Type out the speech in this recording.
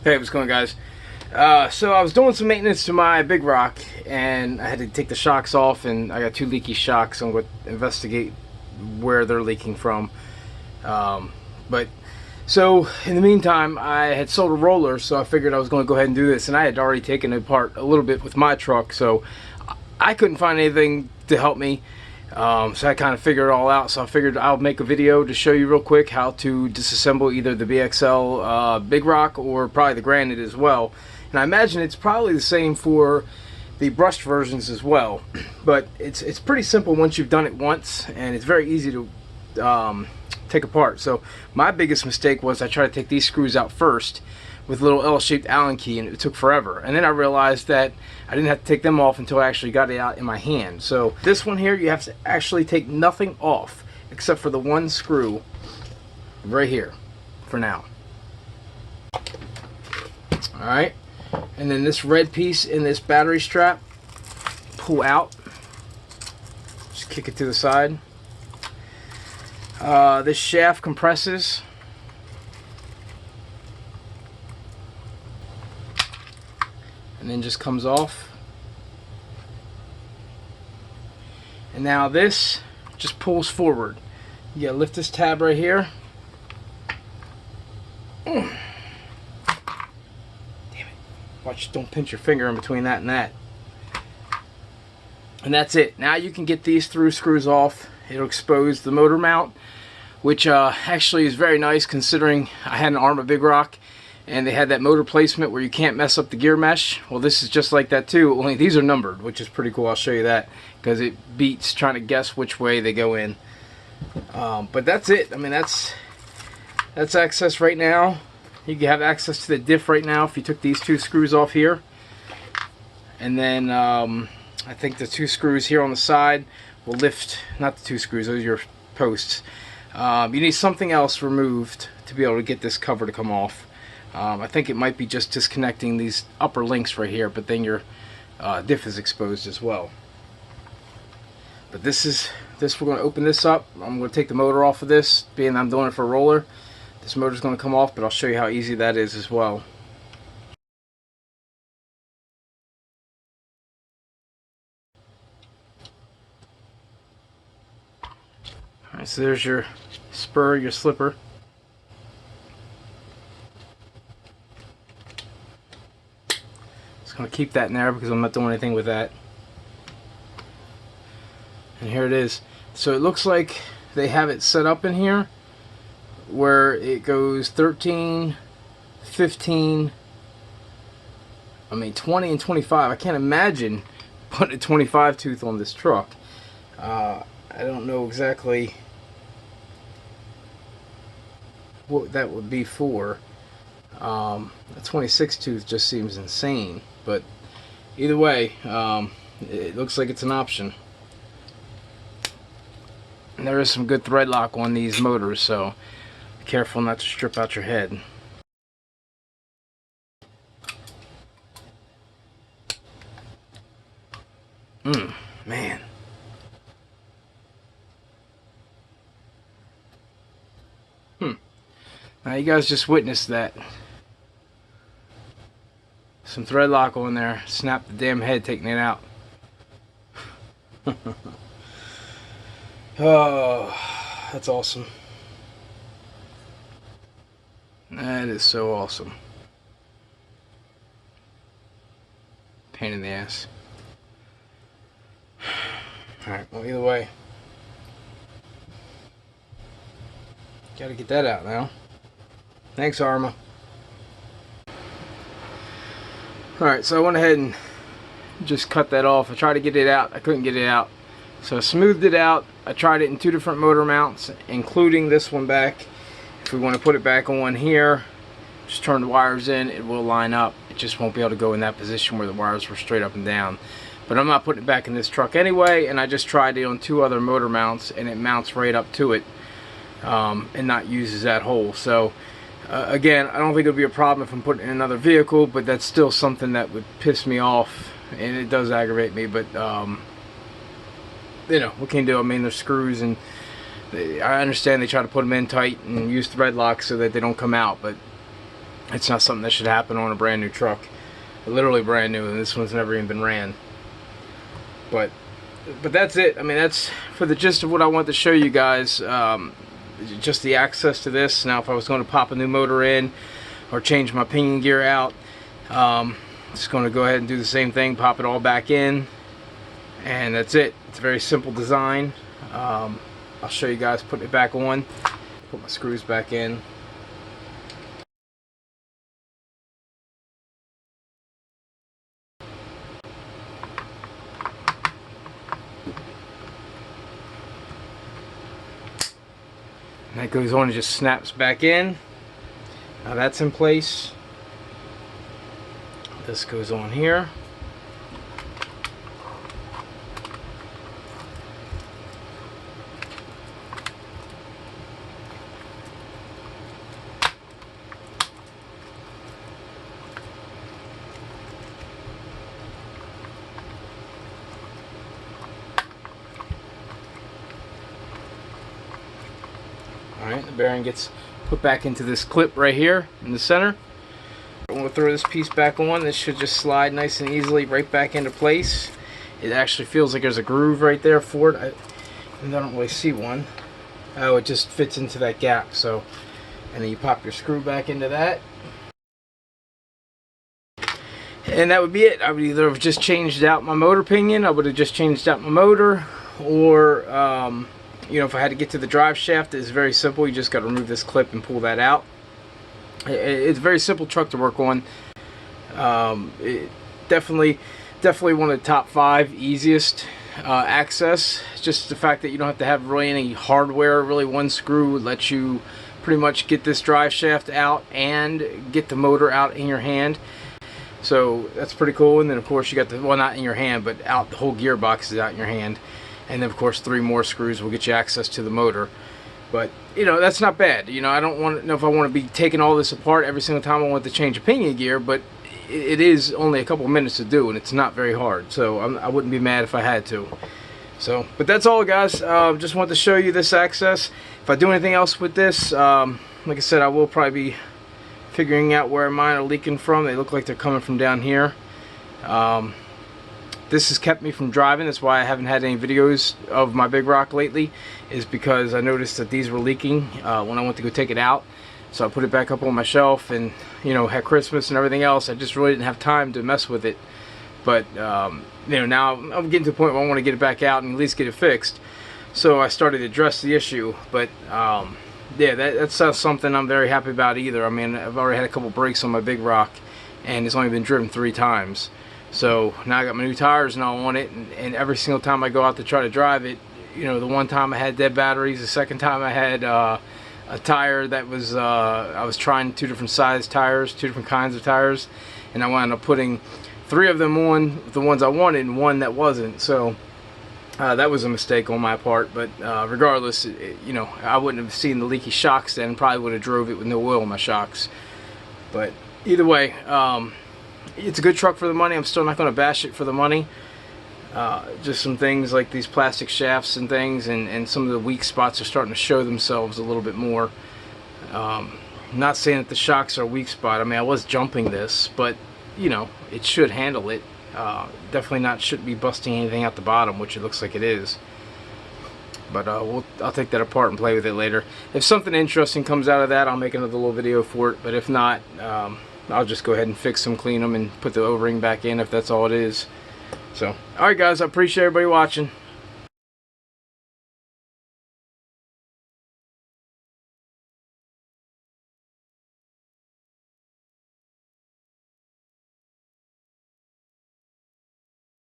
Hey, what's going on, guys? So I was doing some maintenance to my Big Rock, and I had to take the shocks off, and I got two leaky shocks. I'm going to investigate where they're leaking from. But so in the meantime, I had sold a roller, so I figured I was going to go ahead and do this, and I had already taken it apart a little bit with my truck, so I couldn't find anything to help me. So I kind of figured it all out, so I figured I'll make a video to show you real quick how to disassemble either the BXL Big Rock or probably the Granite as well. And I imagine it's probably the same for the brushed versions as well, but it's pretty simple once you've done it once, and it's very easy to take apart. So my biggest mistake was I tried to take these screws out first with a little L-shaped Allen key, and it took forever. And then I realized that I didn't have to take them off until I actually got it out in my hand. So this one here, you have to actually take nothing off except for the one screw right here for now. Alright, and then this red piece in this battery strap, pull out. Just kick it to the side. This shaft compresses. And then just comes off. And now this just pulls forward. You gotta lift this tab right here. Damn it. Watch, don't pinch your finger in between that and that. And that's it. Now you can get these through screws off. It'll expose the motor mount, which actually is very nice considering I had an Arrma Big Rock and they had that motor placement where you can't mess up the gear mesh. Well, this is just like that too, only these are numbered, which is pretty cool. I'll show you that because it beats trying to guess which way they go in. But that's it. I mean, that's access right now. You can have access to the diff right now if you took these two screws off here. And then I think the two screws here on the side will lift, not the two screws, those are your posts. You need something else removed to be able to get this cover to come off. I think it might be just disconnecting these upper links right here, but then your diff is exposed as well. But we're going to open this up. I'm going to take the motor off of this, being I'm doing it for a roller. This motor's going to come off, but I'll show you how easy that is as well. Alright, so there's your spur, your slipper. I'm going to keep that in there because I'm not doing anything with that. And here it is. So it looks like they have it set up in here where it goes 13, 15, 20 and 25. I can't imagine putting a 25 tooth on this truck. I don't know exactly what that would be for. A 26 tooth just seems insane, but either way, it looks like it's an option. And there is some good thread lock on these motors, so be careful not to strip out your head. Man. Now you guys just witnessed that. Some thread lock on there, snap the damn head taking it out. Oh, that's awesome. That is so awesome. Pain in the ass. Alright, well, either way, gotta get that out now. Thanks, Arrma. Alright, so I went ahead and just cut that off. I tried to get it out. I couldn't get it out. So I smoothed it out. I tried it in two different motor mounts, including this one back. If we want to put it back on here, just turn the wires in, it will line up. It just won't be able to go in that position where the wires were straight up and down. But I'm not putting it back in this truck anyway, and I just tried it on two other motor mounts, and it mounts right up to it and not uses that hole. So again, I don't think it'll be a problem if I'm putting in another vehicle, but that's still something that would piss me off, and it does aggravate me. But you know, what can you do? I mean, there's screws, and I understand they try to put them in tight and use thread locks so that they don't come out, but It's not something that should happen on a brand new truck. Literally brand new, and this one's never even been ran. But that's it. I mean, that's for the gist of what I want to show you guys. Just the access to this. Now, if I was going to pop a new motor in or change my pinion gear out, just going to go ahead and do the same thing, pop it all back in, and that's it. It's a very simple design. I'll show you guys putting it back on. Put my screws back in. And that goes on and just snaps back in. Now that's in place. This goes on here. Alright, the bearing gets put back into this clip right here in the center. We'll throw this piece back on. This should just slide nice and easily right back into place. It actually feels like there's a groove right there for it. I don't really see one. Oh, it just fits into that gap. So, and then you pop your screw back into that. And that would be it. I would either have just changed out my motor pinion, I would have just changed out my motor, or you know, if I had to get to the drive shaft, it's very simple. You just got to remove this clip and pull that out. It's a very simple truck to work on. Definitely one of the top 5 easiest access. Just the fact that you don't have to have really any hardware. Really, one screw lets you pretty much get this drive shaft out and get the motor out in your hand. So that's pretty cool. And then of course you got the, well, not in your hand, but out, the whole gearbox is out in your hand. And then of course 3 more screws will get you access to the motor. But you know, that's not bad. You know, I don't want to know if I want to be taking all this apart every single time I want to change a pinion gear, but it is only a couple minutes to do, and it's not very hard. So I wouldn't be mad if I had to. So, but that's all, guys. Just wanted to show you this access. If I do anything else with this, like I said, I will probably be figuring out where mine are leaking from. They look like they're coming from down here. This has kept me from driving. That's why I haven't had any videos of my Big Rock lately, is because I noticed that these were leaking when I went to go take it out. So I put it back up on my shelf, and you know, had Christmas and everything else, I just really didn't have time to mess with it. But you know, now I'm getting to the point where I want to get it back out and at least get it fixed. So I started to address the issue. But yeah, that's not something I'm very happy about either. I mean, I've already had a couple breaks on my Big Rock, and it's only been driven 3 times. So now I got my new tires and all on it, and every single time I go out to try to drive it, you know, the one time I had dead batteries, the second time I had a tire that was, I was trying 2 different size tires, 2 different kinds of tires, and I wound up putting 3 of them on, the ones I wanted, and 1 that wasn't. So that was a mistake on my part, but regardless, you know, I wouldn't have seen the leaky shocks then, probably would have drove it with no oil in my shocks. But either way, it's a good truck for the money. I'm still not going to bash it for the money. Just some things like these plastic shafts and things, and some of the weak spots are starting to show themselves a little bit more. Not saying that the shocks are a weak spot. I mean, I was jumping this, but you know, it should handle it. Definitely not, shouldn't be busting anything out the bottom, which it looks like it is. But I'll take that apart and play with it later. If something interesting comes out of that, I'll make another little video for it. But if not, I'll just go ahead and fix them, clean them, and put the O-ring back in if that's all it is. So, alright guys, I appreciate everybody watching.